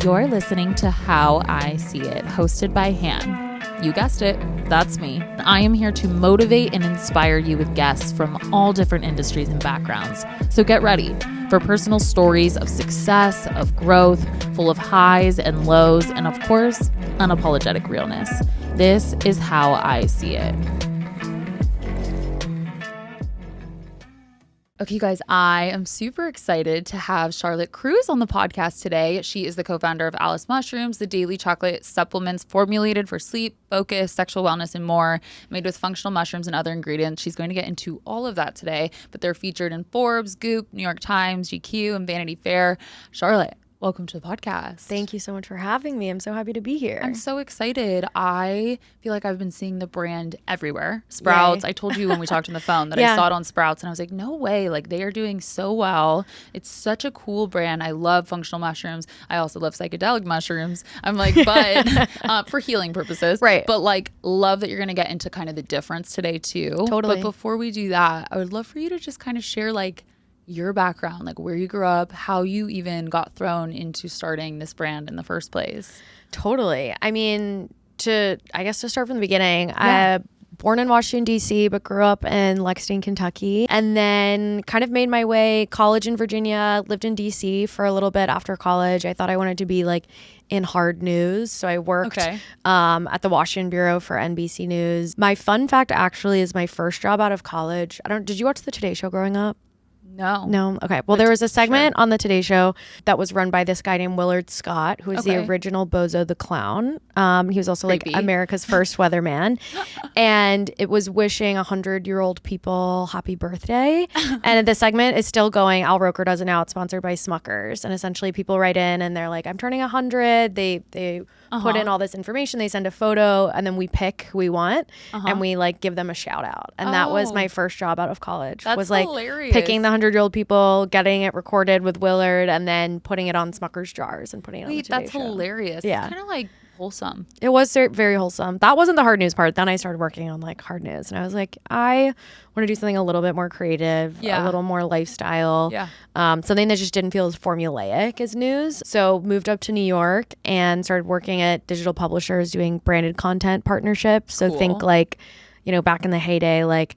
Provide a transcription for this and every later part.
You're listening to How I See It, hosted by Han. You guessed it, that's me. I am here to motivate and inspire you with guests from all different industries and backgrounds. So get ready for personal stories of success, of growth, full of highs and lows, and of course, unapologetic realness. This is How I See It. Okay, you guys, I am super excited to have Charlotte Cruze on the podcast today. She is the co-founder of Alice Mushrooms, the daily chocolate supplements formulated for sleep, focus, sexual wellness, and more, made with functional mushrooms and other ingredients. She's going to get into all of that today, but they're featured in Forbes, Goop, New York Times, GQ, and Vanity Fair. Charlotte, welcome to the podcast. Thank you so much for having me. I'm so happy to be here. I'm so excited. I feel like I've been seeing the brand everywhere. Sprouts. Yay. I told you when we talked on the phone that Yeah. I saw it on Sprouts and I was like, no way. Like, they are doing so well. It's such a cool brand. I love functional mushrooms. I also love psychedelic mushrooms. I'm like, but for healing purposes. Right. But like, love that you're going to get into kind of the difference today too. Totally. But before we do that, I would love for you to just kind of share like your background, like where you grew up, how you even got thrown into starting this brand in the first place. Totally. I mean, to start from the beginning, Yeah. Born in Washington, D.C., but grew up in Lexington, Kentucky, and then kind of made my way college in Virginia, lived in D.C. for a little bit after college. I thought I wanted to be like in hard news. So I worked at the Washington Bureau for NBC News. My fun fact actually is my first job out of college. Did you watch the Today Show growing up? No. Okay. Well, there was a segment on the Today Show that was run by this guy named Willard Scott, who was the original Bozo the Clown. He was also like America's first weatherman. And it was wishing 100-year-old people happy birthday. And the segment is still going. Al Roker does it now. It's sponsored by Smuckers. And essentially people write in and they're like, I'm turning 100. They put in all this information. They send a photo and then we pick who we want and we like give them a shout out. And that was my first job out of college. That's was like hilarious. Picking the 100-year-old people, getting it recorded with Willard, and then putting it on Smucker's jars and putting it on the Today Show. Hilarious. Yeah. It's kind of like wholesome. It was very wholesome. That wasn't the hard news part. Then I started working on like hard news, and I was like, I want to do something a little bit more creative, a little more lifestyle, something that just didn't feel as formulaic as news. So moved up to New York and started working at digital publishers doing branded content partnerships. So think like, back in the heyday, like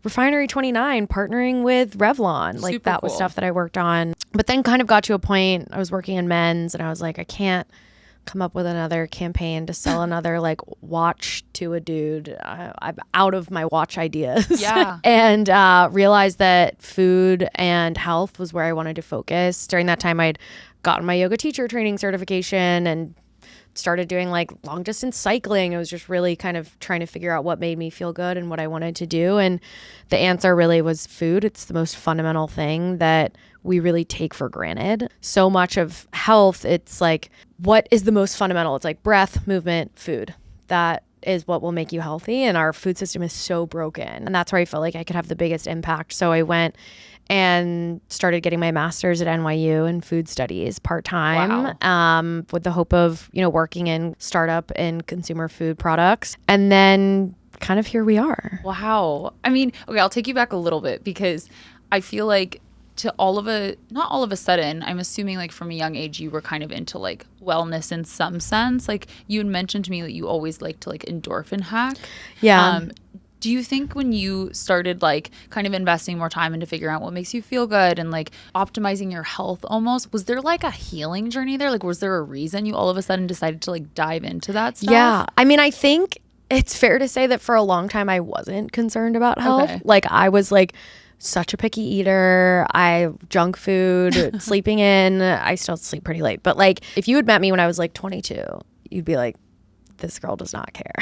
Refinery 29 partnering with Revlon. Like Super that was stuff that I worked on. But then kind of got to a point, I was working in men's and I was like, I can't come up with another campaign to sell another like watch to a dude. I'm out of my watch ideas. Yeah. And realized that food and health was where I wanted to focus. During that time, I'd gotten my yoga teacher training certification and started doing like long distance cycling. I was just really kind of trying to figure out what made me feel good and what I wanted to do. And the answer really was food. It's the most fundamental thing that we really take for granted. So much of health, it's like, what is the most fundamental? It's like breath, movement, food. That is what will make you healthy. And our food system is so broken. And that's where I felt like I could have the biggest impact. So I went and started getting my master's at NYU in food studies part-time with the hope of, working in startup and consumer food products. And then kind of here we are. Wow. I mean, okay, I'll take you back a little bit because I feel like not all of a sudden, I'm assuming like from a young age, you were kind of into like wellness in some sense. Like you had mentioned to me that you always like to like endorphin hack. Yeah. Do you think when you started like kind of investing more time into figuring out what makes you feel good and like optimizing your health almost, was there like a healing journey there? Like was there a reason you all of a sudden decided to like dive into that stuff? Yeah. I mean, I think it's fair to say that for a long time I wasn't concerned about health. Okay. Like I was like such a picky eater. Junk food, sleeping in. I still sleep pretty late. But like if you had met me when I was like 22, you'd be like, this girl does not care.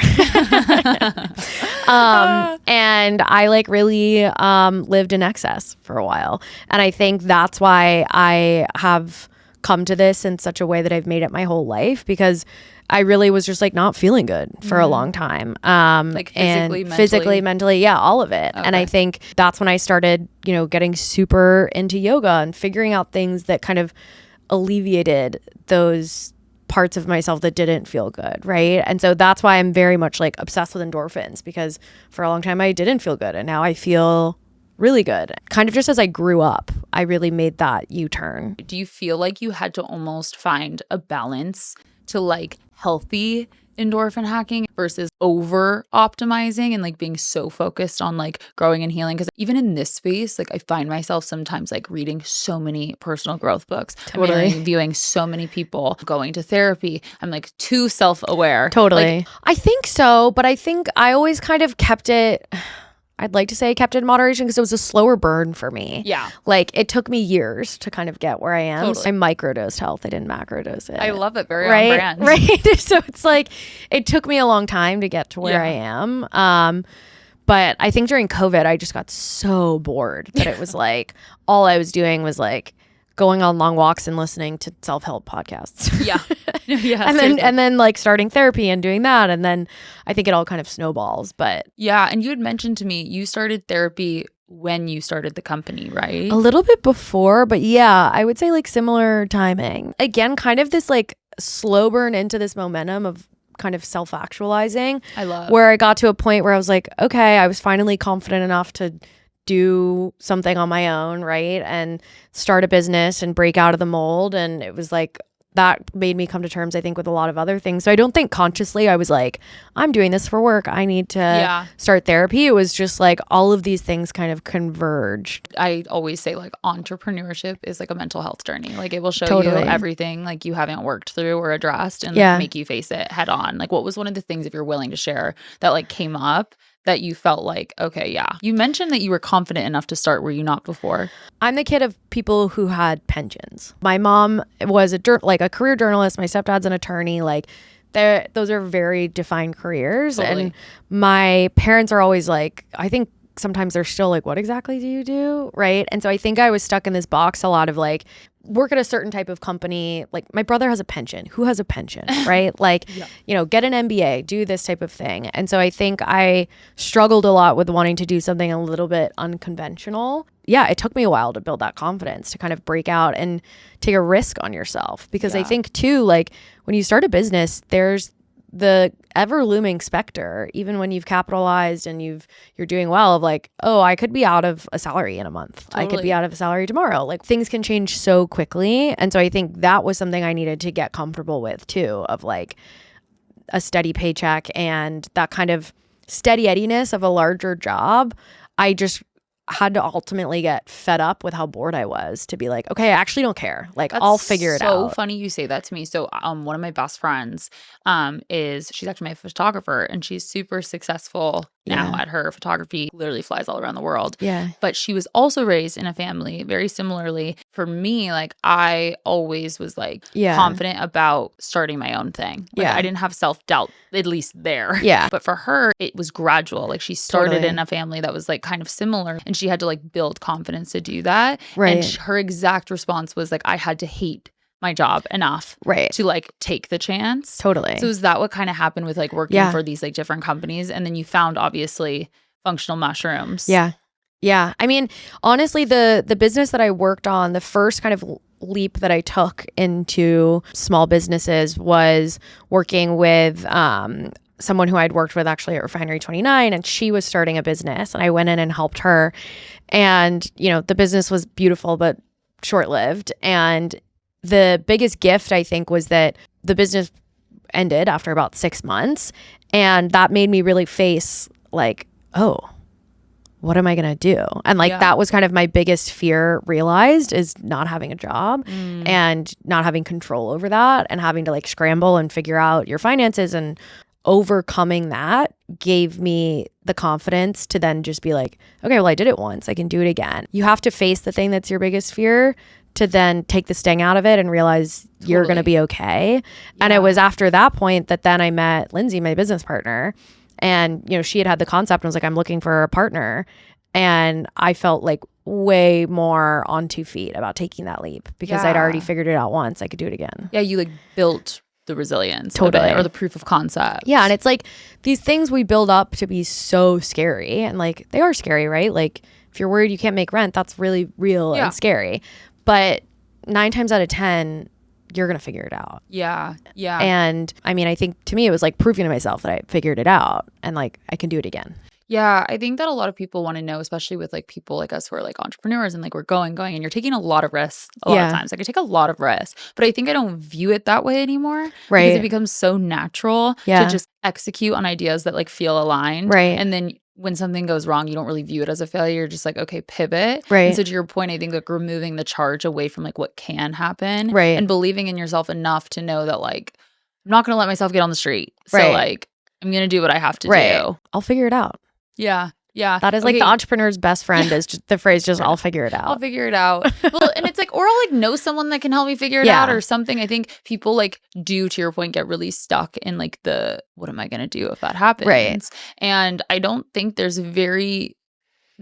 And I like really lived in excess for a while. And I think that's why I have come to this in such a way that I've made it my whole life, because I really was just like not feeling good for a long time. Like physically, mentally, yeah, all of it. Okay. And I think that's when I started, getting super into yoga and figuring out things that kind of alleviated those parts of myself that didn't feel good, right? And so that's why I'm very much like obsessed with endorphins, because for a long time I didn't feel good and now I feel really good. Kind of just as I grew up, I really made that U-turn. Do you feel like you had to almost find a balance to like healthy endorphin hacking versus over optimizing and like being so focused on like growing and healing? Because even in this space, like I find myself sometimes like reading so many personal growth books. Totally. I'm interviewing so many people, going to therapy. I'm like too self-aware. Totally. Like, I think so, but I think I always kind of kept it, I'd like to say kept it in moderation because it was a slower burn for me. yeah. Like it took me years to kind of get where I am. Totally. I microdosed health. I didn't macrodose it. I love it. Very on right? brand. Right. So it's like, it took me a long time to get to where I am. But I think during COVID, I just got so bored that it was like, all I was doing was like going on long walks and listening to self-help podcasts. Yeah. Yeah. and then like starting therapy and doing that. And then I think it all kind of snowballs. But yeah. And you had mentioned to me, you started therapy when you started the company, right? a little bit before, but yeah, I would say like similar timing. Again, kind of this like slow burn into this momentum of kind of self-actualizing. I love. Where I got to a point where I was like, okay, I was finally confident enough to do something on my own, right? And start a business and break out of the mold. And it was like, that made me come to terms, I think, with a lot of other things. So I don't think consciously I was like, I'm doing this for work, I need to start therapy. It was just like all of these things kind of converged. I always say like entrepreneurship is like a mental health journey. Like it will show Totally. you everything like you haven't worked through or addressed and Yeah. like, make you face it head on. Like what was one of the things, if you're willing to share, that like came up that you felt like, okay, yeah. You mentioned that you were confident enough to start. Were you not before? I'm the kid of people who had pensions. My mom was a career journalist. My stepdad's an attorney. Like, those are very defined careers. Totally. And my parents are always like, I think sometimes they're still like, what exactly do you do? Right. And so I think I was stuck in this box a lot of like, work at a certain type of company. Like my brother has a pension. Who has a pension? Right. Like, you know, get an MBA, do this type of thing. And so I think I struggled a lot with wanting to do something a little bit unconventional. Yeah, it took me a while to build that confidence to kind of break out and take a risk on yourself. Because I think too, like when you start a business, there's the ever looming specter, even when you've capitalized and you're doing well, of like, oh, I could be out of a salary in a month. Totally. I could be out of a salary tomorrow. Like things can change so quickly. And so I think that was something I needed to get comfortable with too, of like a steady paycheck and that kind of steady eddiness of a larger job. I just had to ultimately get fed up with how bored I was to be like, okay, I actually don't care. Like I'll figure it out. So funny you say that to me. So one of my best friends she's actually my photographer and she's super successful now at her photography, literally flies all around the world. Yeah. But she was also raised in a family very similarly. For me, like I always was like confident about starting my own thing. Like, I didn't have self-doubt, at least there. Yeah. But for her, it was gradual. Like she started Totally. in a family that was like kind of similar and she had to like build confidence to do that. Right. And her exact response was like, I had to hate my job enough to like take the chance. Totally. So is that what kind of happened with like working for these like different companies? And then you found obviously functional mushrooms. Yeah. Yeah. I mean, honestly, the business that I worked on, the first kind of leap that I took into small businesses was working with someone who I'd worked with actually at Refinery 29, and she was starting a business and I went in and helped her. And, you know, the business was beautiful, but short-lived. And the biggest gift, I think, was that the business ended after about 6 months. And that made me really face like, oh, what am I going to do? And like, that was kind of my biggest fear realized, is not having a job and not having control over that and having to like scramble and figure out your finances. And overcoming that gave me the confidence to then just be like, okay, well, I did it once, I can do it again. You have to face the thing that's your biggest fear to then take the sting out of it and realize you're going to be okay. Yeah. And it was after that point that then I met Lindsay, my business partner. And, you know, she had the concept and was like, I'm looking for a partner. And I felt like way more on 2 feet about taking that leap because I'd already figured it out once. I could do it again. Yeah, you like built the resilience totally, or the proof of concept. Yeah, and it's like these things we build up to be so scary, and like they are scary, right? Like if you're worried you can't make rent, that's really real and scary. But 9 times out of 10, you're going to figure it out. Yeah. Yeah. And I mean, I think to me, it was like proving to myself that I figured it out and like I can do it again. Yeah, I think that a lot of people want to know, especially with like people like us who are like entrepreneurs and like we're going, and you're taking a lot of risks a lot of times. Like I take a lot of risks, but I think I don't view it that way anymore because it becomes so natural to just execute on ideas that like feel aligned. And then when something goes wrong, you don't really view it as a failure. You're just like, okay, pivot. And so to your point, I think like removing the charge away from like what can happen and believing in yourself enough to know that like, I'm not going to let myself get on the street. So like, I'm going to do what I have to do. I'll figure it out. Yeah. Yeah. That is like the entrepreneur's best friend is just the phrase, just I'll figure it out. I'll figure it out. Well, and it's like, or I'll like know someone that can help me figure it out or something. I think people like do, to your point, get really stuck in like the, what am I going to do if that happens? And I don't think there's very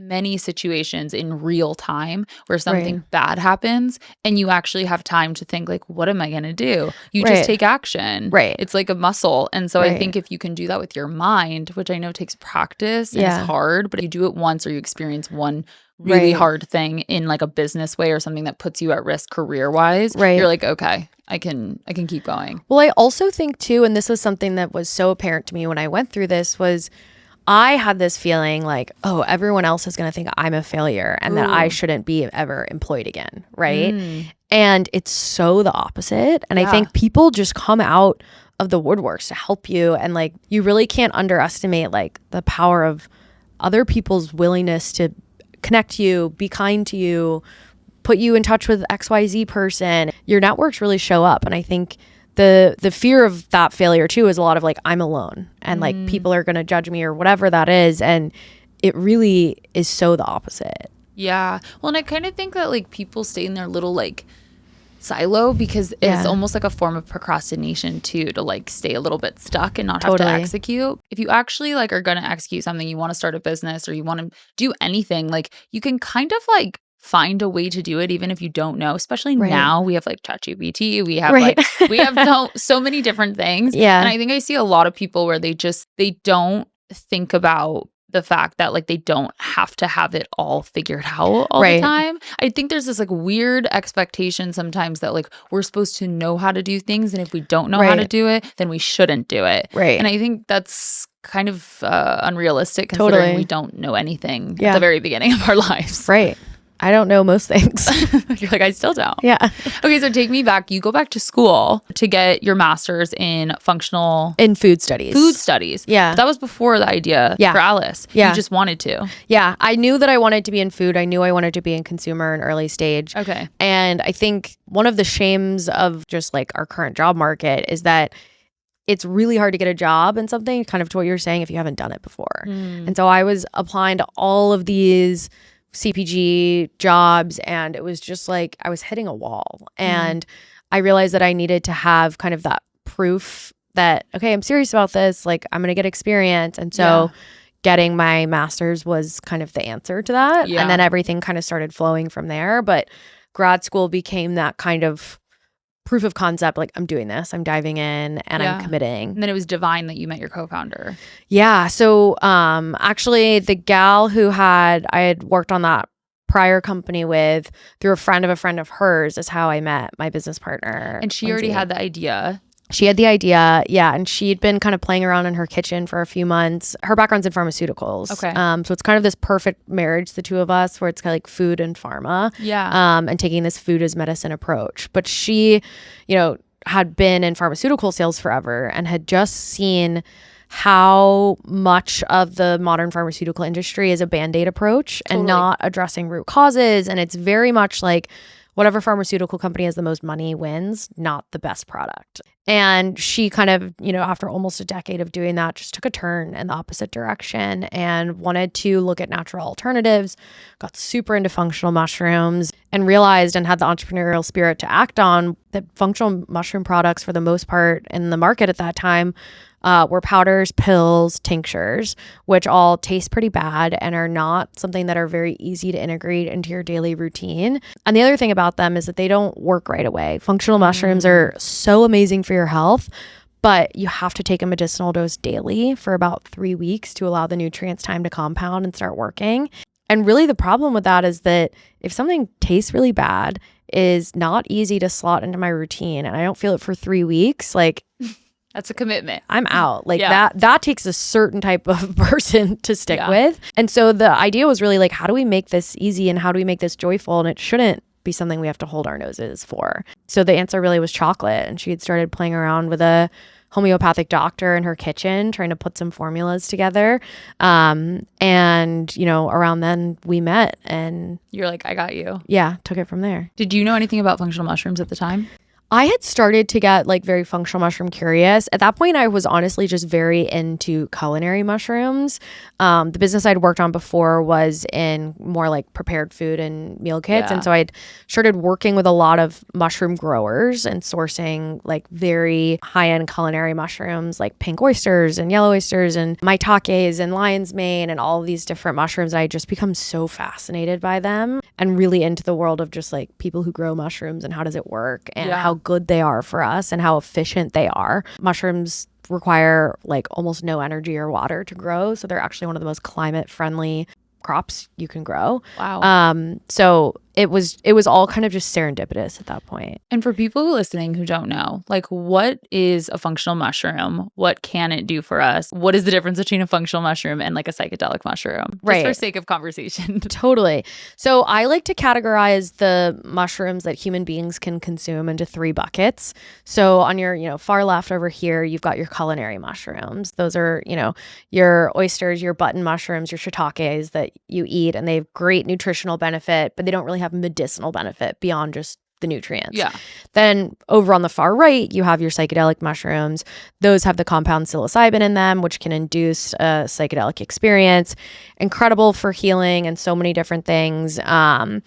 many situations in real time where something bad happens and you actually have time to think like, what am I going to do? You just take action. It's like a muscle. And so I think if you can do that with your mind, which I know takes practice and it's hard, but you do it once or you experience one really hard thing in like a business way or something that puts you at risk career-wise, you're like, okay, I can keep going. Well, I also think too, and this was something that was so apparent to me when I went through this, was I had this feeling like, oh, everyone else is going to think I'm a failure and that I shouldn't be ever employed again, right? And it's so the opposite. And I think people just come out of the woodworks to help you. And like, you really can't underestimate like the power of other people's willingness to connect you, be kind to you, put you in touch with XYZ person. Your networks really show up. And I think the fear of that failure too is a lot of like, I'm alone and like people are going to judge me or whatever that is. And it really is so the opposite. Yeah. Well, and I kind of think that like people stay in their little like silo because it's almost like a form of procrastination too, to like stay a little bit stuck and not have to execute. If you actually like are going to execute something, you want to start a business or you want to do anything, like you can kind of like find a way to do it even if you don't know, especially now we have like ChatGPT, we have like we have so many different things. And I think I see a lot of people where they don't think about the fact that like they don't have to have it all figured out all the time. I think there's this like weird expectation sometimes that like we're supposed to know how to do things, and if we don't know how to do it, then we shouldn't do it. And I think that's kind of unrealistic considering we don't know anything at the very beginning of our lives. I don't know most things. You're like, I still don't. Okay, so take me back. You go back to school to get your master's in food studies. But that was before the idea for Alice. You just wanted to. I knew that I wanted to be in food. I knew I wanted to be in consumer and early stage. And I think one of the shames of just like our current job market is that it's really hard to get a job in something, kind of to what you're saying, if you haven't done it before. And so I was applying to all of these CPG jobs, and it was just like I was hitting a wall. And I realized that I needed to have kind of that proof that, okay, I'm serious about this, like I'm going to get experience. And so getting my master's was kind of the answer to that. And then everything kind of started flowing from there. But grad school became that kind of proof of concept, like I'm doing this, I'm diving in and I'm committing. And then it was divine that you met your co-founder. So actually the gal who I had worked on that prior company with through a friend of hers is how I met my business partner. And she already had the idea. She had the idea, and she'd been kind of playing around in her kitchen for a few months. Her background's in pharmaceuticals. So it's kind of this perfect marriage, the two of us, where it's kind of like food and pharma. And taking this food as medicine approach. But she, had been in pharmaceutical sales forever and had just seen how much of the modern pharmaceutical industry is a Band-Aid approach and not addressing root causes. And it's very much like whatever pharmaceutical company has the most money wins, not the best product. And she kind of, after almost a decade of doing that, just took a turn in the opposite direction and wanted to look at natural alternatives, got super into functional mushrooms, and realized and had the entrepreneurial spirit to act on that functional mushroom products, for the most part in the market at that time, were powders, pills, tinctures, which all taste pretty bad and are not something that are very easy to integrate into your daily routine. And the other thing about them is that they don't work right away. Functional mushrooms are so amazing for your health, but you have to take a medicinal dose daily for about 3 weeks to allow the nutrients time to compound and start working. And really the problem with that is that if something tastes really bad, is not easy to slot into my routine, and I don't feel it for 3 weeks, like That's a commitment. I'm out. Like that takes a certain type of person to stick with. And so the idea was really like, how do we make this easy and how do we make this joyful? And it shouldn't be something we have to hold our noses for. So the answer really was chocolate. And she had started playing around with a homeopathic doctor in her kitchen, trying to put some formulas together. And, around then we met and you're like, I got you. Yeah, took it from there. Did you know anything about functional mushrooms at the time? I had started to get like very functional mushroom curious. At that point, I was honestly just very into culinary mushrooms. The business I'd worked on before was in more like prepared food and meal kits. And so I'd started working with a lot of mushroom growers and sourcing like very high-end culinary mushrooms like pink oysters and yellow oysters and maitakes and lion's mane and all of these different mushrooms. I had just become so fascinated by them and really into the world of just like people who grow mushrooms and how does it work and how good they are for us and how efficient they are. Mushrooms require like almost no energy or water to grow. So they're actually one of the most climate friendly crops you can grow. Wow. So it was all kind of just serendipitous at that point. And for people listening who don't know, like what is a functional mushroom? What can it do for us? What is the difference between a functional mushroom and like a psychedelic mushroom? Right. Just for sake of conversation. Totally. So I like to categorize the mushrooms that human beings can consume into 3 buckets. So on your, far left over here, you've got your culinary mushrooms. Those are, your oysters, your button mushrooms, your shiitakes that you eat, and they have great nutritional benefit, but they don't really have medicinal benefit beyond just the nutrients. Yeah. Then over on the far right, you have your psychedelic mushrooms. Those have the compound psilocybin in them, which can induce a psychedelic experience. Incredible for healing and so many different things, and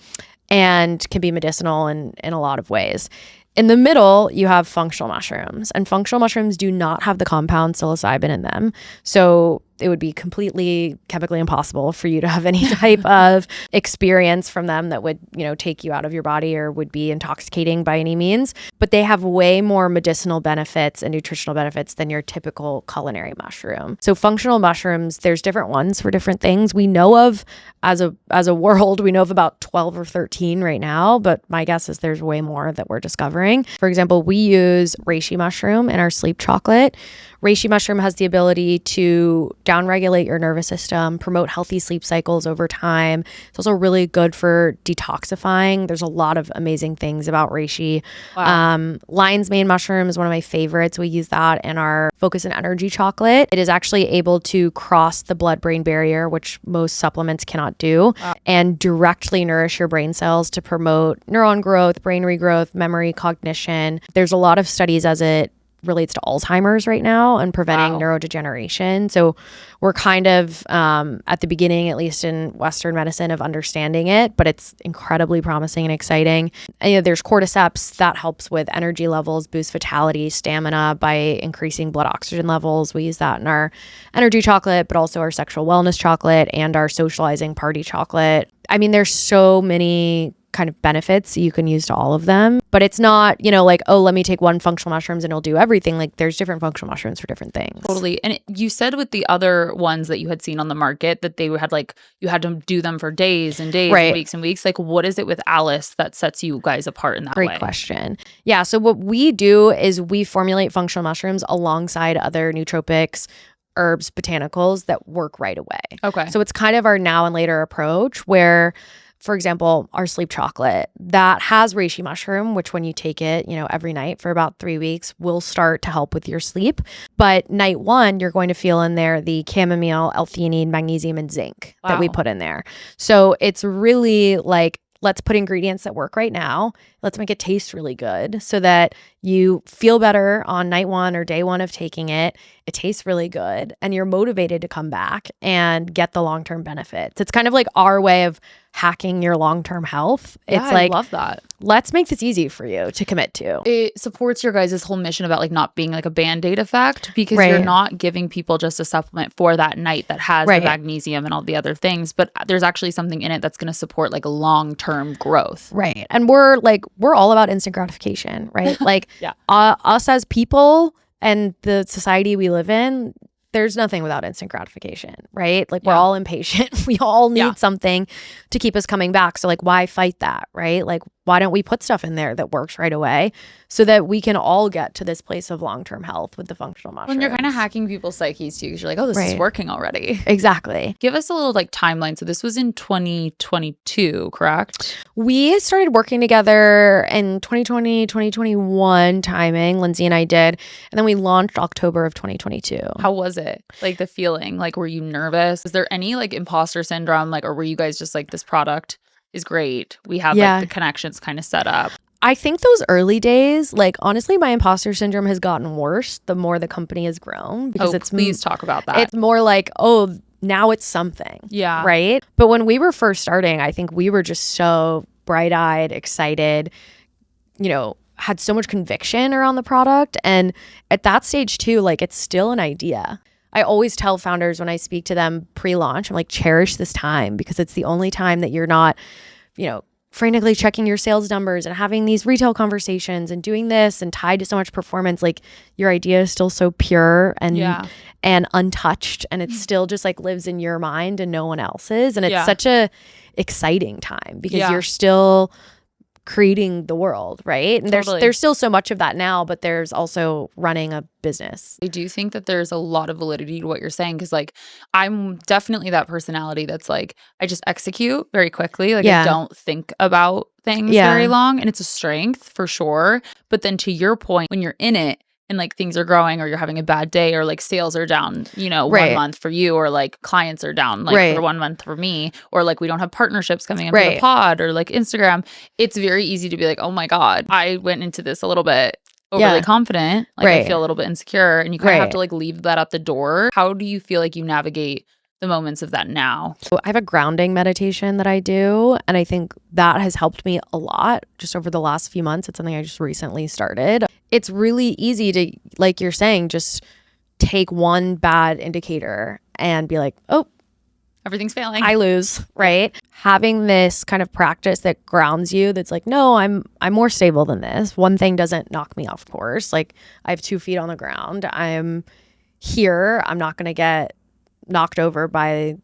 can be medicinal in a lot of ways. In the middle, you have functional mushrooms, and functional mushrooms do not have the compound psilocybin in them. So it would be completely chemically impossible for you to have any type of experience from them that would, take you out of your body or would be intoxicating by any means. But they have way more medicinal benefits and nutritional benefits than your typical culinary mushroom. So functional mushrooms, there's different ones for different things. We know of, as a world, we know of about 12 or 13 right now, but my guess is there's way more that we're discovering. For example, we use reishi mushroom in our sleep chocolate. Reishi mushroom has the ability to downregulate your nervous system, promote healthy sleep cycles over time. It's also really good for detoxifying. There's a lot of amazing things about reishi. Wow. Lion's mane mushroom is one of my favorites. We use that in our focus and energy chocolate. It is actually able to cross the blood-brain barrier, which most supplements cannot do, and directly nourish your brain cells to promote neuron growth, brain regrowth, memory, cognition. There's a lot of studies as it relates to Alzheimer's right now and preventing neurodegeneration. So we're kind of at the beginning, at least in Western medicine, of understanding it, but it's incredibly promising and exciting. And, there's cordyceps that helps with energy levels, boost vitality, stamina by increasing blood oxygen levels. We use that in our energy chocolate, but also our sexual wellness chocolate and our socializing party chocolate. I mean, there's so many kind of benefits you can use to all of them, but it's not, like, oh, let me take one functional mushrooms and it'll do everything. Like there's different functional mushrooms for different things. Totally. And you said with the other ones that you had seen on the market that they had like, you had to do them for days and days and weeks and weeks. Like what is it with Alice that sets you guys apart in that way? Great question. Yeah. So what we do is we formulate functional mushrooms alongside other nootropics, herbs, botanicals that work right away. Okay. So it's kind of our now and later approach where, for example, our sleep chocolate that has reishi mushroom, which when you take it, every night for about 3 weeks, will start to help with your sleep. But night 1, you're going to feel in there the chamomile, L-theanine, magnesium, and zinc that we put in there. So it's really like, let's put ingredients that work right now. Let's make it taste really good so that you feel better on night 1 or day 1 of taking it. It tastes really good and you're motivated to come back and get the long-term benefits. It's kind of like our way of hacking your long-term health. Yeah, it's like, I love that. Let's make this easy for you to commit to. It supports your guys' whole mission about like not being like a Band-Aid effect because you're not giving people just a supplement for that night that has the magnesium and all the other things, but there's actually something in it that's going to support like long-term growth. Right. And we're all about instant gratification, right? Like us as people and the society we live in, there's nothing without instant gratification, right? Like we're all impatient. We all need something to keep us coming back. So like, why fight that, right? Like why don't we put stuff in there that works right away so that we can all get to this place of long-term health with the functional mushrooms? When you're kind of hacking people's psyches too, because you're like, oh, this is working already. Exactly. Give us a little like timeline. So this was in 2022, correct? We started working together in 2020, 2021 timing, Lindsay and I did. And then we launched October of 2022. How was it? Like the feeling? Like, were you nervous? Is there any like imposter syndrome? Like, or were you guys just like, this product is great, we have like the connections kind of set up? I think those early days, like honestly, my imposter syndrome has gotten worse the more the company has grown, because please talk about that. It's more like, oh, now it's something. Yeah. Right. But when we were first starting, I think we were just so bright-eyed, excited, you know, had so much conviction around the product. And at that stage too, like it's still an idea. I always tell founders when I speak to them pre-launch, I'm like, cherish this time, because it's the only time that you're not, you know, frantically checking your sales numbers and having these retail conversations and doing this and tied to so much performance. Like your idea is still so pure and untouched, and it still just like lives in your mind and no one else's. And it's such a exciting time because you're still creating the world, right? And there's still so much of that now, but there's also running a business. I do think that there's a lot of validity to what you're saying, because like I'm definitely that personality that's like, I just execute very quickly. Like I don't think about things very long, and it's a strength for sure. But then to your point, when you're in it and like things are growing, or you're having a bad day, or like sales are down, you know, 1 month for you, or like clients are down like for 1 month for me, or like we don't have partnerships coming in for the pod or like Instagram, it's very easy to be like, oh my God, I went into this a little bit overly confident. Like I feel a little bit insecure, and you kind of have to like leave that at the door. How do you feel like you navigate the moments of that now? So I have a grounding meditation that I do, and I think that has helped me a lot just over the last few months. It's something I just recently started. It's really easy to, like you're saying, just take one bad indicator and be like, oh, everything's failing, I lose, right? Having this kind of practice that grounds you, that's like, no, I'm more stable than this. One thing doesn't knock me off course. Like I have 2 feet on the ground. I'm here. I'm not going to get knocked over by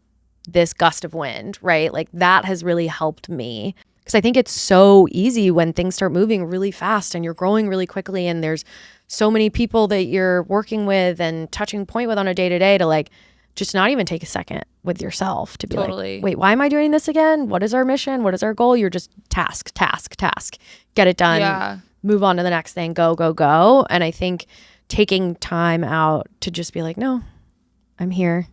this gust of wind, right? Like that has really helped me, because I think it's so easy when things start moving really fast and you're growing really quickly, and there's so many people that you're working with and touching point with on a day-to-day, to like just not even take a second with yourself to be like, wait, why am I doing this again? What is our mission? What is our goal? You're just task, get it done, move on to the next thing, go. And I think taking time out to just be like, no, I'm here.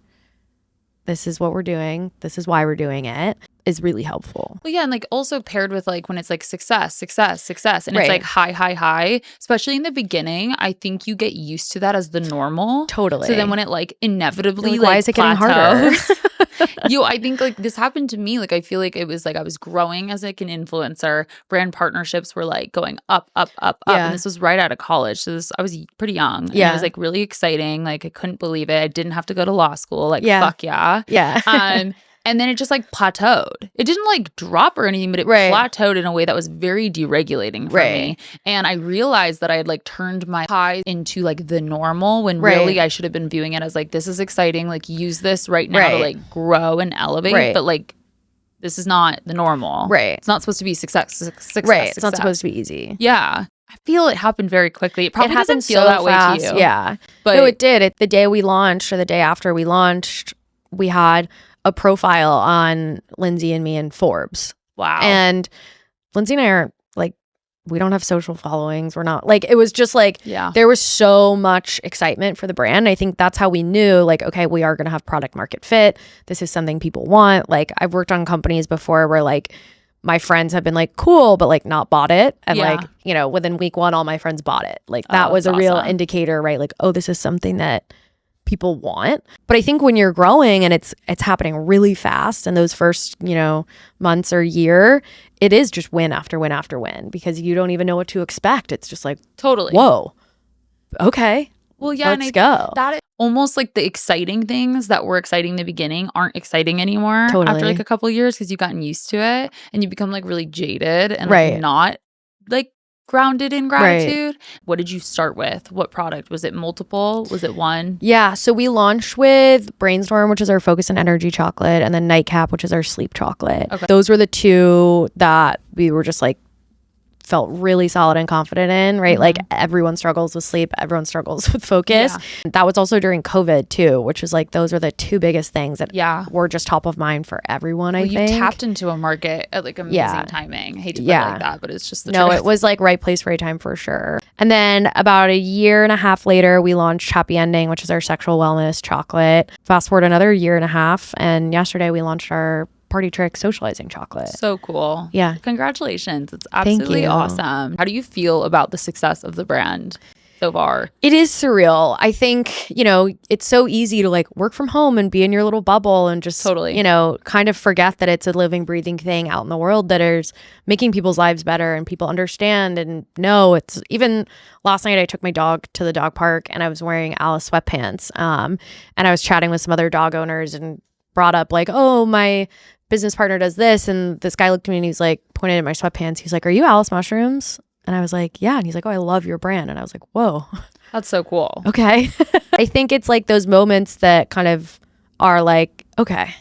This is what we're doing. This is why we're doing it, is really helpful. Well, yeah. And like also paired with like when it's like success. And it's like high, especially in the beginning, I think you get used to that as the normal. Totally. So then when it like inevitably why is it getting harder? I think like this happened to me. Like I feel like it was like I was growing as like an influencer. Brand partnerships were like going up. And this was right out of college. So I was pretty young. And it was like really exciting. Like I couldn't believe it. I didn't have to go to law school. Like fuck yeah. Yeah. And then it just like plateaued. It didn't like drop or anything, but it plateaued in a way that was very deregulating for me. And I realized that I had like turned my high into like the normal, when really I should have been viewing it as like, this is exciting. Like use this right now to like grow and elevate. But like, this is not the normal. It's not supposed to be success. It's not supposed to be easy. Yeah. I feel it happened very quickly. It probably doesn't feel so that fast. way to you. Yeah. But no, it did. The day we launched, or the day after we launched, we had a profile on Lindsay and me in Forbes. Wow. And Lindsay and I aren't like, we don't have social followings. We're not like, it was just like, there was so much excitement for the brand. I think that's how we knew like, okay, we are going to have product market fit. This is something people want. Like I've worked on companies before where like my friends have been like, cool, but like not bought it. And like, you know, within week 1, all my friends bought it. Like that was a real indicator, right? Like, oh, this is something that people want. But I think when you're growing and it's happening really fast, and those first, you know, months or year, it is just win after win after win, because you don't even know what to expect. It's just like, whoa, okay, well, let's go. That is almost like the exciting things that were exciting in the beginning aren't exciting anymore after like a couple of years, because you've gotten used to it and you become like really jaded and like not like grounded in gratitude. What did you start with? What product? Was it multiple? Was it one? Yeah. So we launched with Brainstorm, which is our focus and energy chocolate, and then Nightcap, which is our sleep chocolate. Okay. Those were the 2 that we were just like, felt really solid and confident in, right? Like everyone struggles with sleep, everyone struggles with focus. That was also during COVID too, which was like those are the two biggest things that were just top of mind for everyone. I think you tapped into a market at like amazing timing. I hate to put it like that, but it's just the truth. It was like right place, right time for sure. And then about a year and a half later, we launched Happy Ending, which is our sexual wellness chocolate. Fast forward another year and a half, and yesterday we launched our Party Trick socializing chocolate. So cool. Yeah. Congratulations. It's absolutely awesome. How do you feel about the success of the brand so far? It is surreal. I think, it's so easy to like work from home and be in your little bubble and just, kind of forget that it's a living, breathing thing out in the world that is making people's lives better and people understand and know. It's even last night I took my dog to the dog park and I was wearing Alice sweatpants. And I was chatting with some other dog owners and brought up like, oh, my business partner does this, and this guy looked at me and he's like pointed at my sweatpants. He's like, are you Alice Mushrooms? And I was like, yeah. And he's like, oh, I love your brand. And I was like, whoa, that's so cool. Okay. I think it's like those moments that kind of are like, okay,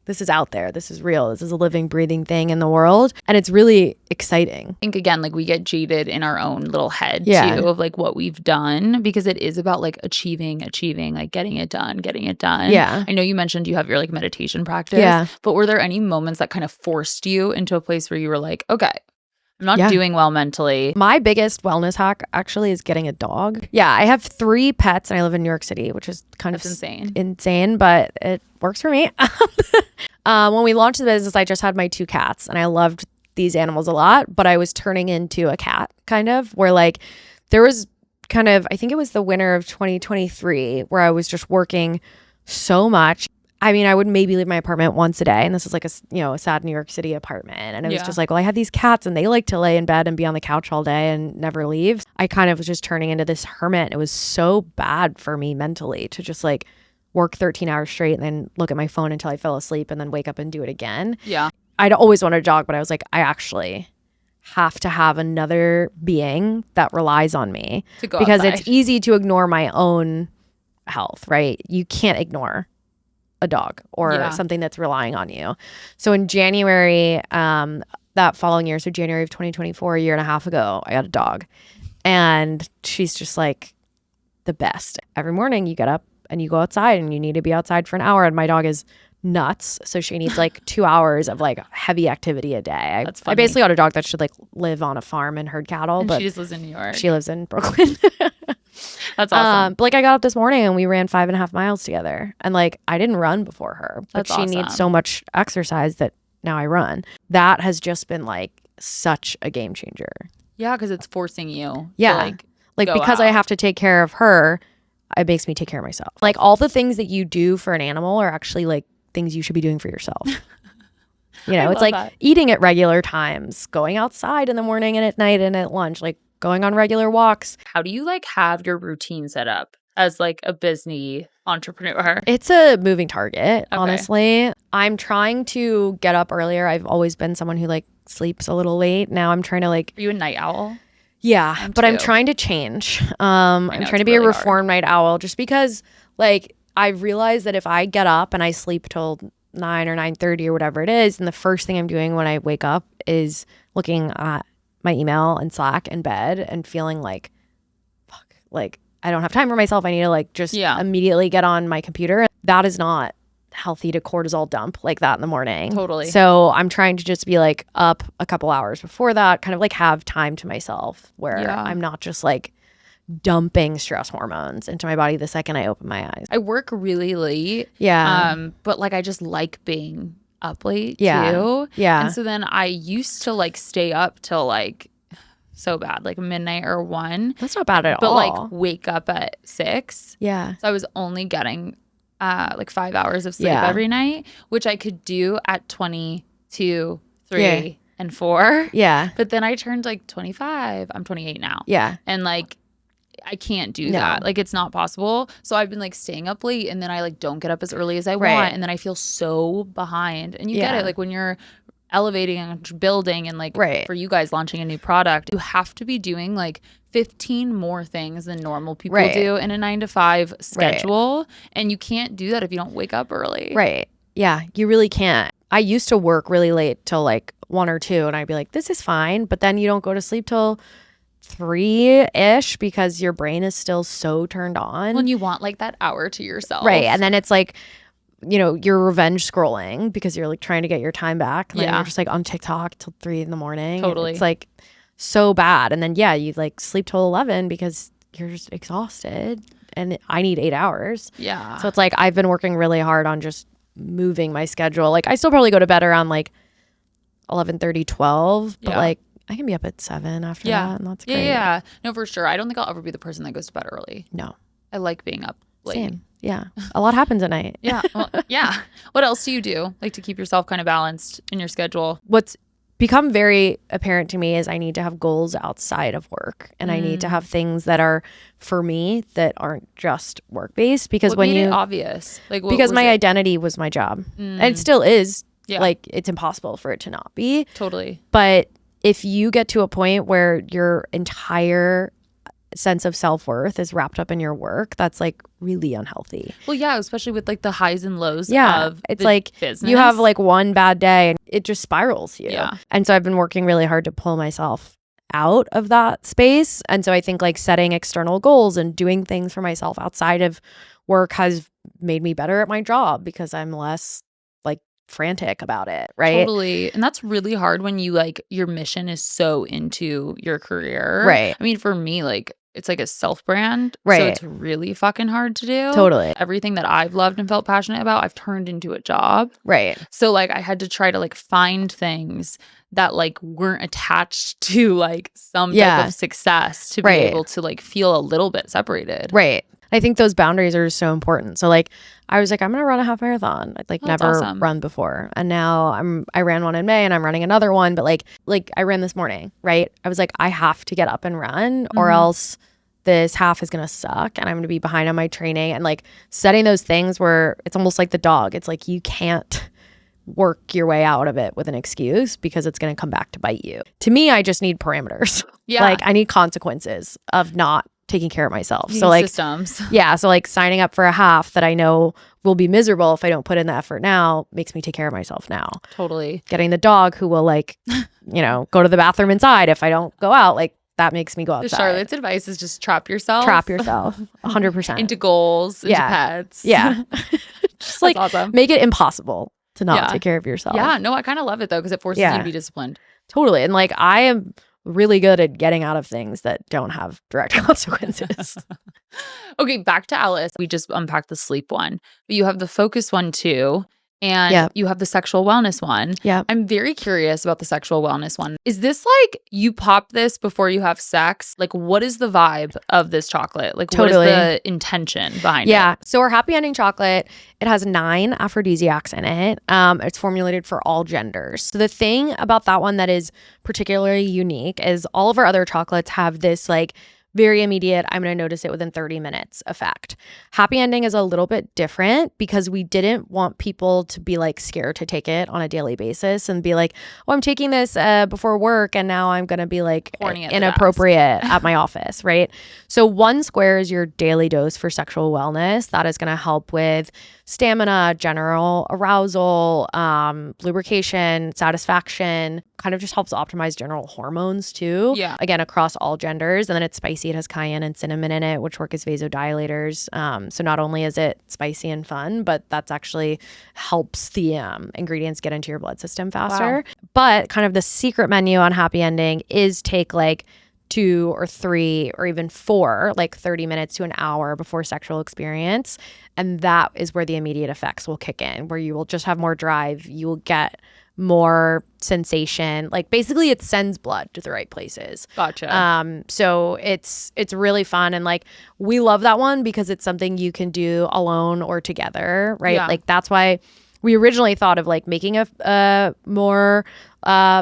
this is out there, this is real, this is a living, breathing thing in the world, and it's really exciting. I think again, like we get jaded in our own little head too of like what we've done, because it is about like achieving, like getting it done. Yeah. I know you mentioned you have your like meditation practice, but were there any moments that kind of forced you into a place where you were like, okay, I'm not doing well mentally? My biggest wellness hack actually is getting a dog. Yeah, I have 3 pets and I live in New York City, which is kind of insane, but it works for me. When we launched the business, I just had my 2 cats and I loved these animals a lot, but I was turning into a cat kind of, where like there was kind of, I think it was the winter of 2023 where I was just working so much. I mean, I would maybe leave my apartment once a day, and this is like a sad New York City apartment. And it was just like, well, I have these cats and they like to lay in bed and be on the couch all day and never leave. I kind of was just turning into this hermit. It was so bad for me mentally to just like work 13 hours straight and then look at my phone until I fell asleep and then wake up and do it again. Yeah. I'd always wanted a dog, but I was like, I actually have to have another being that relies on me, because outside. It's easy to ignore my own health, right? You can't ignore a dog or something that's relying on you. So in January, that following year, so January of 2024, a year and a half ago, I got a dog, and she's just like the best. Every morning you get up and you go outside, and you need to be outside for an hour, and my dog is nuts, so she needs like 2 hours of like heavy activity a day. I basically got a dog that should like live on a farm and herd cattle, but she just lives in New York. She lives in Brooklyn. That's awesome. But like I got up this morning and we ran 5.5 miles together, and like I didn't run before her, but she needs so much exercise that now I run. That has just been like such a game changer. Yeah, because it's forcing you to like because out. I have to take care of her, it makes me take care of myself. Like all the things that you do for an animal are actually like things you should be doing for yourself. It's like eating at regular times, going outside in the morning and at night and at lunch, like going on regular walks. How do you like have your routine set up as like a business entrepreneur? It's a moving target, honestly. I'm trying to get up earlier. I've always been someone who like sleeps a little late. Now I'm trying to like... Are you a night owl? Yeah, but I'm trying to change. I'm trying to be a reformed night owl, just because like I've realized that if I get up and I sleep till 9 or 9:30 or whatever it is, and the first thing I'm doing when I wake up is looking at my email and Slack in bed and feeling like, fuck, like I don't have time for myself. I need to like just immediately get on my computer. That is not healthy to cortisol dump like that in the morning. Totally. So I'm trying to just be like up a couple hours before that, kind of like have time to myself where I'm not just like dumping stress hormones into my body the second I open my eyes. I work really late. Yeah. But like I just like being up late too. Yeah. And so then I used to like stay up till like so bad, like midnight or 1. That's not bad at all. But like wake up at 6. Yeah. So I was only getting like 5 hours of sleep every night, which I could do at 22, 3, and 4. Yeah. But then I turned like 25. I'm 28 now. Yeah. And like I can't do that. Like it's not possible. So I've been like staying up late, and then I like don't get up as early as I want, and then I feel so behind. And you get it, like when you're elevating and building and like for you guys launching a new product, you have to be doing like 15 more things than normal people do in a 9 to 5 schedule. And you can't do that if you don't wake up early. Right. Yeah, you really can't. I used to work really late till like 1 or 2 and I'd be like, this is fine. But then you don't go to sleep till 3-ish because your brain is still so turned on. When you want like that hour to yourself. Right. And then it's like, you're revenge scrolling because you're like trying to get your time back. And then you're just like on TikTok till 3 in the morning. Totally. It's like so bad. And then, you like sleep till 11 because you're just exhausted and I need 8 hours. Yeah. So it's like I've been working really hard on just moving my schedule. Like I still probably go to bed around like 11:30, 12, but like I can be up at 7 after that, and that's great. Yeah. No, for sure. I don't think I'll ever be the person that goes to bed early. No. I like being up late. Same. Yeah. A lot happens at night. Yeah. Well, yeah. What else do you do like to keep yourself kind of balanced in your schedule? What's become very apparent to me is I need to have goals outside of work, and I need to have things that are for me that aren't just work based, because What made it obvious? Like because my identity was my job, and it still is. Like it's impossible for it to not be. Totally. But if you get to a point where your entire sense of self-worth is wrapped up in your work, that's like really unhealthy. Well, yeah, especially with like the highs and lows of it's the like business. You have like one bad day and it just spirals you. Yeah. And so I've been working really hard to pull myself out of that space. And so I think like setting external goals and doing things for myself outside of work has made me better at my job because I'm less like frantic about it, right? Totally. And that's really hard when you like your mission is so into your career. Right. I mean, for me, like it's like a self brand. Right. So it's really fucking hard to do. Totally. Everything that I've loved and felt passionate about, I've turned into a job. Right. So like I had to try to like find things that like weren't attached to like some type of success to be able to like feel a little bit separated. Right. I think those boundaries are so important. So like I was like, I'm gonna run a half marathon. I'd like never run before. And now I ran one in May and I'm running another one. But like I ran this morning, right? I was like, I have to get up and run or else this half is gonna suck and I'm gonna be behind on my training. And like setting those things where it's almost like the dog. It's like you can't work your way out of it with an excuse because it's going to come back to bite you. To me, I just need parameters. Yeah. Like I need consequences of not taking care of myself. You so need like systems. Yeah. So like signing up for a half that I know will be miserable if I don't put in the effort now makes me take care of myself now. Totally. Getting the dog who will like, go to the bathroom inside if I don't go out, like that makes me go outside. Charlotte's advice is just trap yourself. Trap yourself 100%. Into goals, into pets. Yeah. Just like awesome. Make it impossible to not take care of yourself. Yeah, no, I kind of love it though because it forces you to be disciplined. Totally. And like I am really good at getting out of things that don't have direct consequences. Okay, back to Alice. We just unpacked the sleep one, but you have the focus one too. And you have the sexual wellness one. Yeah. I'm very curious about the sexual wellness one. Is this like you pop this before you have sex? Like what is the vibe of this chocolate? Like what is the intention behind it? Yeah. So our happy ending chocolate, it has 9 aphrodisiacs in it. It's formulated for all genders. So the thing about that one that is particularly unique is all of our other chocolates have this like very immediate, I'm going to notice it within 30 minutes effect. Happy ending is a little bit different because we didn't want people to be like scared to take it on a daily basis and be like, oh, I'm taking this before work and now I'm going to be like inappropriate at my office, right? So 1 square is your daily dose for sexual wellness. That is going to help with stamina, general arousal, lubrication, satisfaction, kind of just helps optimize general hormones too. Yeah. Again, across all genders. And then it's spicy. It has cayenne and cinnamon in it, which work as vasodilators. So not only is it spicy and fun, but that's actually helps the ingredients get into your blood system faster. Wow. But kind of the secret menu on Happy Ending is take like 2 or 3 or even 4, like 30 minutes to an hour before sexual experience. And that is where the immediate effects will kick in, where you will just have more drive. You will get more sensation. Like basically it sends blood to the right places. Gotcha. So it's really fun. And like we love that one because it's something you can do alone or together, right? Yeah. Like that's why we originally thought of like making a more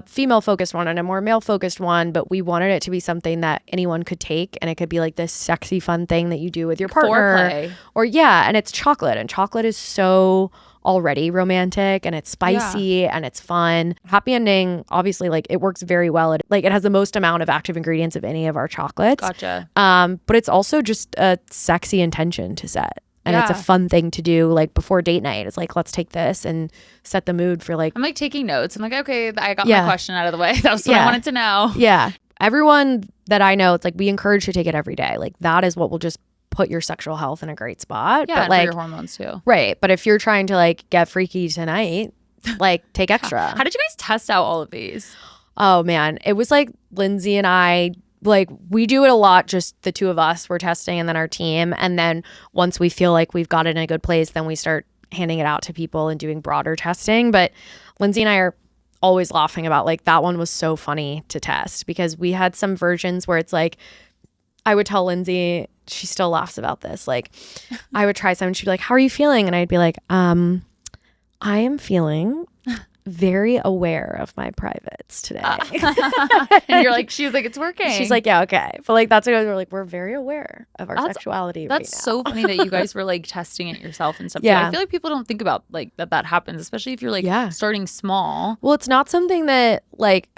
female focused one and a more male focused one, but we wanted it to be something that anyone could take and it could be like this sexy fun thing that you do with your partner. Foreplay. Or and it's chocolate, and chocolate is so already romantic and it's spicy and it's fun. Happy Ending, obviously, like it works very well. It has the most amount of active ingredients of any of our chocolates. Gotcha. But it's also just a sexy intention to set. And it's a fun thing to do like before date night. It's like, let's take this and set the mood for like. I'm like taking notes. I'm like, okay, I got my question out of the way. That was what I wanted to know. Yeah. Everyone that I know, it's like we encourage to take it every day. Like that is what will just put your sexual health in a great spot. Yeah, but like for your hormones too. Right. But if you're trying to like get freaky tonight, like take extra. How did you guys test out all of these? Oh man, it was like Lindsay and I, like we do it a lot, just the two of us, we're testing, and then our team. And then once we feel like we've got it in a good place, then we start handing it out to people and doing broader testing. But Lindsay and I are always laughing about like that one was so funny to test because we had some versions where it's like, I would tell Lindsay, she still laughs about this. Like I would try something, she'd be like, how are you feeling? And I'd be like, I am feeling very aware of my privates today. And you're like, she was like, it's working. She's like, yeah, okay. But like, that's what we're like, we're very aware of our sexuality right now. That's so funny that you guys were like testing it yourself and stuff. Yeah. I feel like people don't think about like that happens, especially if you're like starting small. Well, it's not something that like,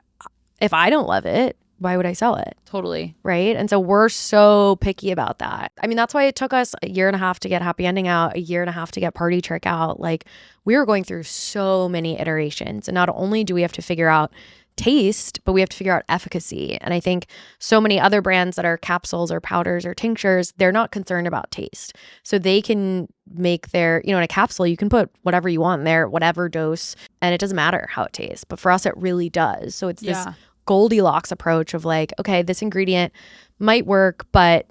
if I don't love it, why would I sell it? Totally. Right. And so we're so picky about that. I mean, that's why it took us a year and a half to get Happy Ending out, a year and a half to get Party Trick out. Like we were going through so many iterations. And not only do we have to figure out taste, but we have to figure out efficacy. And I think so many other brands that are capsules or powders or tinctures, they're not concerned about taste. So they can make their, in a capsule, you can put whatever you want in there, whatever dose, and it doesn't matter how it tastes. But for us, it really does. So it's this Goldilocks approach of like, okay, this ingredient might work, but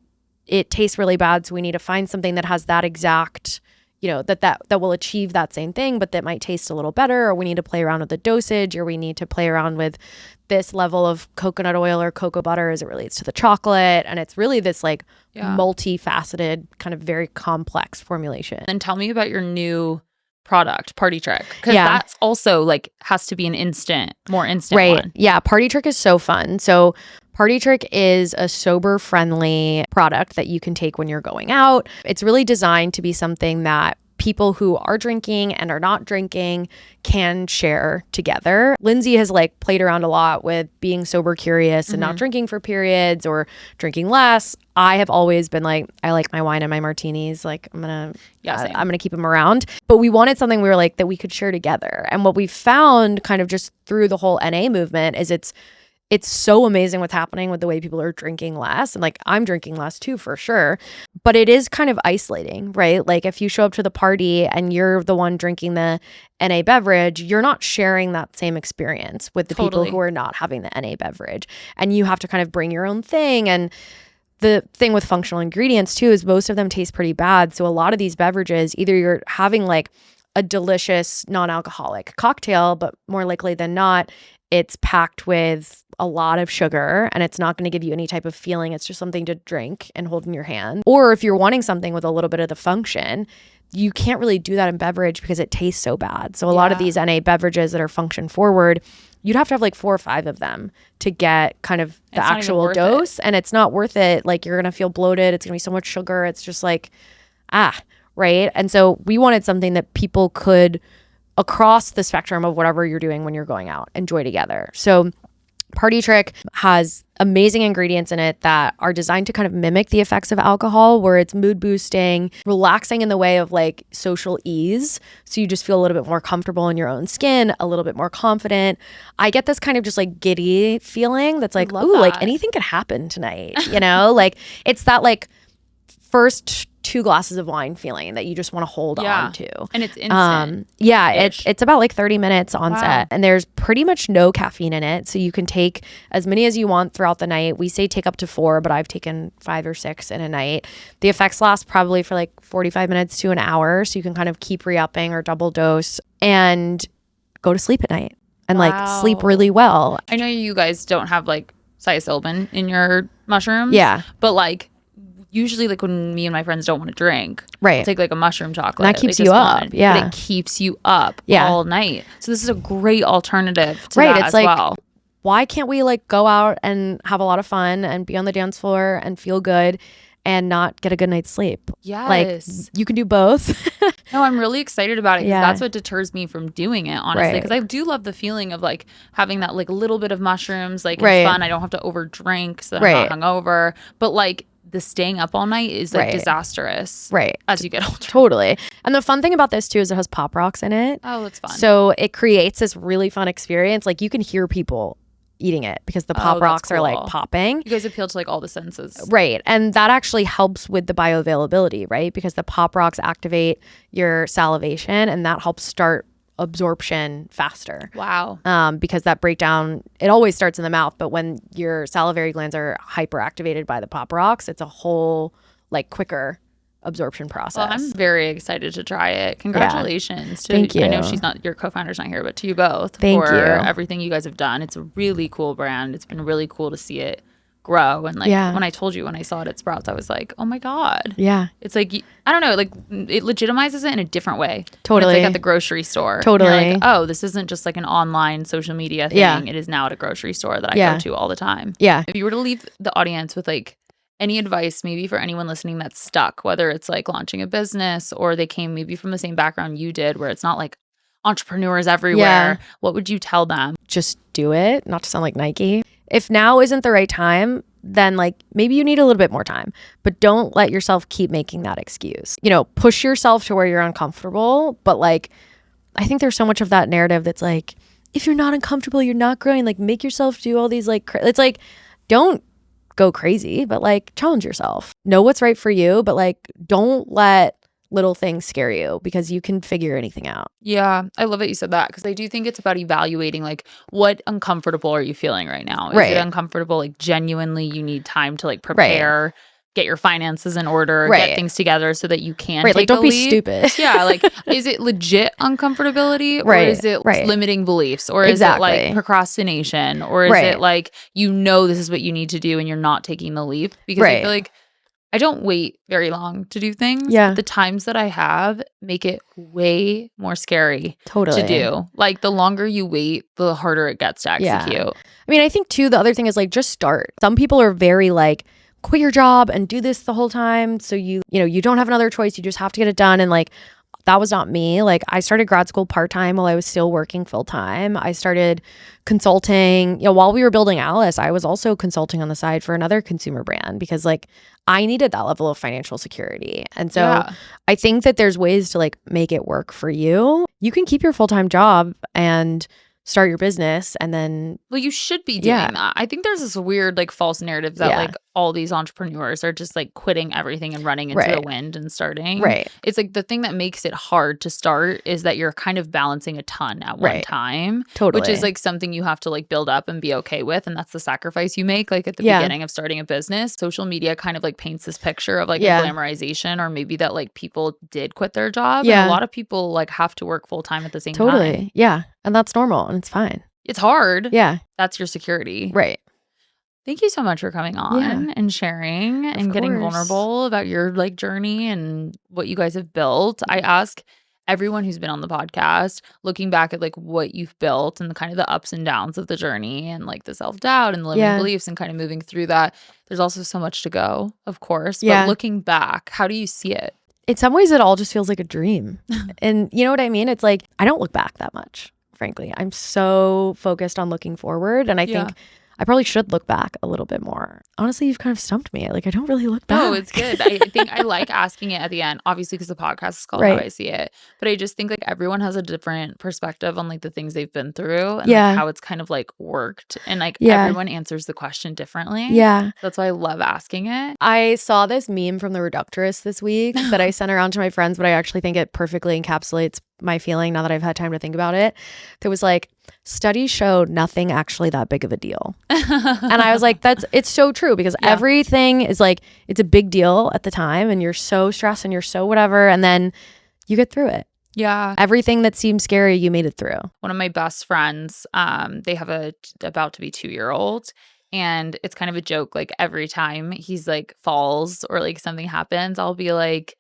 it tastes really bad. So we need to find something that has that exact, that will achieve that same thing, but that might taste a little better. Or we need to play around with the dosage, or we need to play around with this level of coconut oil or cocoa butter as it relates to the chocolate. And it's really this like multifaceted, kind of very complex formulation. And tell me about your new product, Party Trick, because that's also like has to be an more instant one. Yeah, Party Trick is so fun. So Party Trick is a sober friendly product that you can take when you're going out. It's really designed to be something that people who are drinking and are not drinking can share together. Lindsay has like played around a lot with being sober curious and not drinking for periods or drinking less. I have always been like, I like my wine and my martinis. Like I'm gonna keep them around. But we wanted something we were like that we could share together. And what we found kind of just through the whole NA movement is it's so amazing what's happening with the way people are drinking less. And like, I'm drinking less too, for sure. But it is kind of isolating, right? Like if you show up to the party and you're the one drinking the NA beverage, you're not sharing that same experience with the people who are not having the NA beverage. And you have to kind of bring your own thing. And the thing with functional ingredients too is most of them taste pretty bad. So a lot of these beverages, either you're having like a delicious non-alcoholic cocktail, but more likely than not, it's packed with a lot of sugar and it's not going to give you any type of feeling. It's just something to drink and hold in your hand. Or if you're wanting something with a little bit of the function, you can't really do that in beverage because it tastes so bad. So a lot of these NA beverages that are function forward, you'd have to have like 4 or 5 of them to get kind of the actual dose. And it's not worth it. Like you're going to feel bloated. It's going to be so much sugar. It's just like, right? And so we wanted something that people could, across the spectrum of whatever you're doing when you're going out, enjoy together. So Party Trick has amazing ingredients in it that are designed to kind of mimic the effects of alcohol, where it's mood boosting, relaxing in the way of like social ease. So you just feel a little bit more comfortable in your own skin, a little bit more confident. I get this kind of just like giddy feeling that's like, ooh, like anything could happen tonight, like it's that like first 2 glasses of wine feeling that you just want to hold on to. And it's instant. It's about like 30 minutes on set. And there's pretty much no caffeine in it. So you can take as many as you want throughout the night. We say take up to 4, but I've taken 5 or 6 in a night. The effects last probably for like 45 minutes to an hour. So you can kind of keep re-upping or double dose and go to sleep at night and like sleep really well. I know you guys don't have like psilocybin in your mushrooms. Yeah. But like, usually like when me and my friends don't want to drink, right, I'll take like a mushroom chocolate. And that keeps you up. But it keeps you up all night. So this is a great alternative to that it's as like, well. Why can't we like go out and have a lot of fun and be on the dance floor and feel good and not get a good night's sleep? Yes. Like you can do both. No, I'm really excited about it because that's what deters me from doing it, honestly. Because I do love the feeling of like having that like little bit of mushrooms, like it's fun. I don't have to overdrink so that I'm not hungover. But like the staying up all night is like Right. disastrous Right. as you get older. Totally. And the fun thing about this too is it has Pop Rocks in it. Oh, that's fun. So it creates this really fun experience. Like you can hear people eating it because the Pop that's Rocks are like cool. popping. You guys appeal to like all the senses. Right. And that actually helps with the bioavailability, right? Because the Pop Rocks activate your salivation and that helps start absorption faster. Wow. Because that breakdown, it always starts in the mouth, but when your salivary glands are hyperactivated by the Pop Rocks, it's a whole like quicker absorption process. Well, I'm very excited to try it. Congratulations to Thank you. I know your co-founder's not here, but to you both Thank for you. everything you guys have done. It's a really cool brand. It's been really cool to see it grow. And like when I told you when I saw it at Sprouts, I was like, oh my God. Yeah. It's like, I don't know, like it legitimizes it in a different way. Totally. It's like at the grocery store. Totally. And you're like, oh, this isn't just like an online social media thing. Yeah. It is now at a grocery store that I go to all the time. Yeah. If you were to leave the audience with like any advice maybe for anyone listening that's stuck, whether it's like launching a business or they came maybe from the same background you did where it's not like entrepreneurs everywhere, what would you tell them? Just do it, not to sound like Nike. If now isn't the right time, then like maybe you need a little bit more time, but don't let yourself keep making that excuse. You know, push yourself to where you're uncomfortable, but like I think there's so much of that narrative that's like, if you're not uncomfortable, you're not growing. Like make yourself do all these like, it's like, don't go crazy, but like challenge yourself. Know what's right for you, but like don't let little things scare you because you can figure anything out. Yeah, I love that you said that because I do think it's about evaluating like what uncomfortable are you feeling right now? Is it uncomfortable? Like genuinely you need time to like prepare, get your finances in order, get things together so that you can take like don't a be leap. stupid. Yeah, like is it legit uncomfortability or is it limiting beliefs or is it like procrastination or is it like you know this is what you need to do and you're not taking the leap? Because I feel like I don't wait very long to do things. Yeah. But the times that I have make it way more scary Totally. to do. Like the longer you wait, the harder it gets to execute. Yeah. I mean, I think too, the other thing is like just start. Some people are very like, quit your job and do this the whole time. So you know, you don't have another choice. You just have to get it done. And like, that was not me. Like I started grad school part-time while I was still working full-time. I started consulting, you know, while we were building Alice, I was also consulting on the side for another consumer brand because like I needed that level of financial security. And so I think that there's ways to like make it work for you. You can keep your full-time job and start your business and then you should be doing that. I think there's this weird like false narrative that like all these entrepreneurs are just like quitting everything and running into the wind and starting. It's like the thing that makes it hard to start is that you're kind of balancing a ton at one time. Which is like something you have to like build up and be okay with. And that's the sacrifice you make like at the beginning of starting a business. Social media kind of like paints this picture of like a glamorization or maybe that like people did quit their job. And a lot of people like have to work full time at the same time. Yeah. And that's normal and it's fine. It's hard. Yeah. That's your security. Right. Thank you so much for coming on and sharing and getting vulnerable about your like journey and what you guys have built. I ask everyone who's been on the podcast, looking back at like what you've built and the kind of the ups and downs of the journey and like the self-doubt and the limiting beliefs and kind of moving through that. There's also so much to go, of course. But looking back, how do you see it? In some ways, it all just feels like a dream. And you know what I mean? It's like, I don't look back that much, frankly. I'm so focused on looking forward. And I think I probably should look back a little bit more. Honestly, you've kind of stumped me. Like, I don't really look back. No, it's good. I think I like asking it at the end, obviously, because the podcast is called How I See It. But I just think like everyone has a different perspective on like the things they've been through and like, how it's kind of like worked. And like everyone answers the question differently. Yeah. That's why I love asking it. I saw this meme from the Reductorist this week that I sent around to my friends, but I actually think it perfectly encapsulates my feeling now that I've had time to think about it. There was like, studies show nothing actually that big of a deal. And I was like, it's so true because everything is like, it's a big deal at the time and you're so stressed and you're so whatever. And then you get through it. Yeah. Everything that seemed scary, you made it through. One of my best friends, they have a about to be 2-year-old. And it's kind of a joke. Like every time he's like falls or like something happens, I'll be like,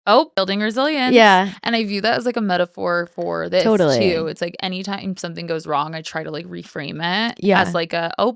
oh, building resilience. Yeah. And I view that as like a metaphor for this too. It's like anytime something goes wrong, I try to like reframe it as like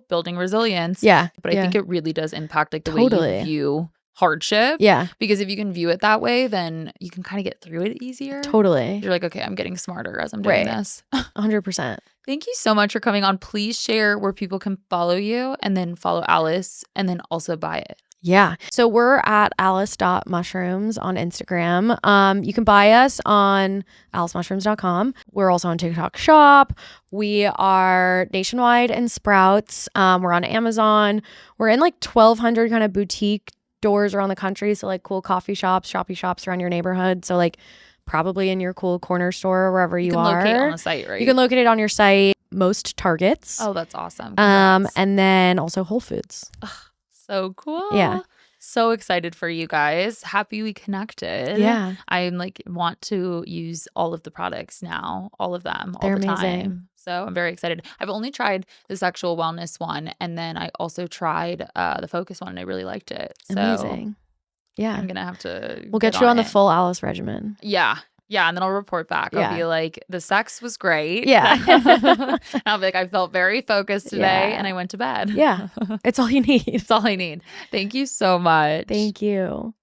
building resilience. Yeah. But I think it really does impact like the way you view hardship. Yeah. Because if you can view it that way, then you can kind of get through it easier. Totally. You're like, okay, I'm getting smarter as I'm doing this. 100%. Thank you so much for coming on. Please share where people can follow you and then follow Alice and then also buy it. Yeah. So we're at alice.mushrooms on Instagram. You can buy us on alicemushrooms.com. We're also on TikTok Shop. We are nationwide in Sprouts. We're on Amazon. We're in like 1,200 kind of boutique doors around the country. So like cool coffee shops, shoppy shops around your neighborhood. So like probably in your cool corner store, wherever you are. You can locate on the site, right? You can locate it on your site. Most Targets. Oh, that's awesome. Congrats. And then also Whole Foods. So cool. Yeah. So excited for you guys. Happy we connected. Yeah. I like want to use all of the products now, all of them, all They're the amazing. time. So I'm very excited. I've only tried the sexual wellness one, and then I also tried the focus one, and I really liked it. So Amazing. Yeah. I'm gonna have to. We'll get you on the full Alice regimen. Yeah. Yeah, and then I'll report back. Yeah. I'll be like, the sex was great. Yeah. And I'll be like, I felt very focused today, Yeah. and I went to bed. Yeah. It's all you need. It's all I need. Thank you so much. Thank you.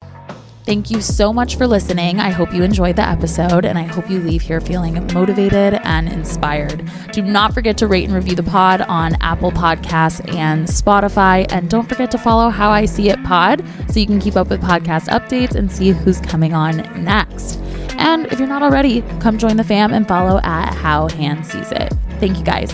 Thank you so much for listening. I hope you enjoyed the episode, and I hope you leave here feeling motivated and inspired. Do not forget to rate and review the pod on Apple Podcasts and Spotify. And don't forget to follow How I See It Pod so you can keep up with podcast updates and see who's coming on next. And if you're not already, come join the fam and follow at How Han Sees It. Thank you guys.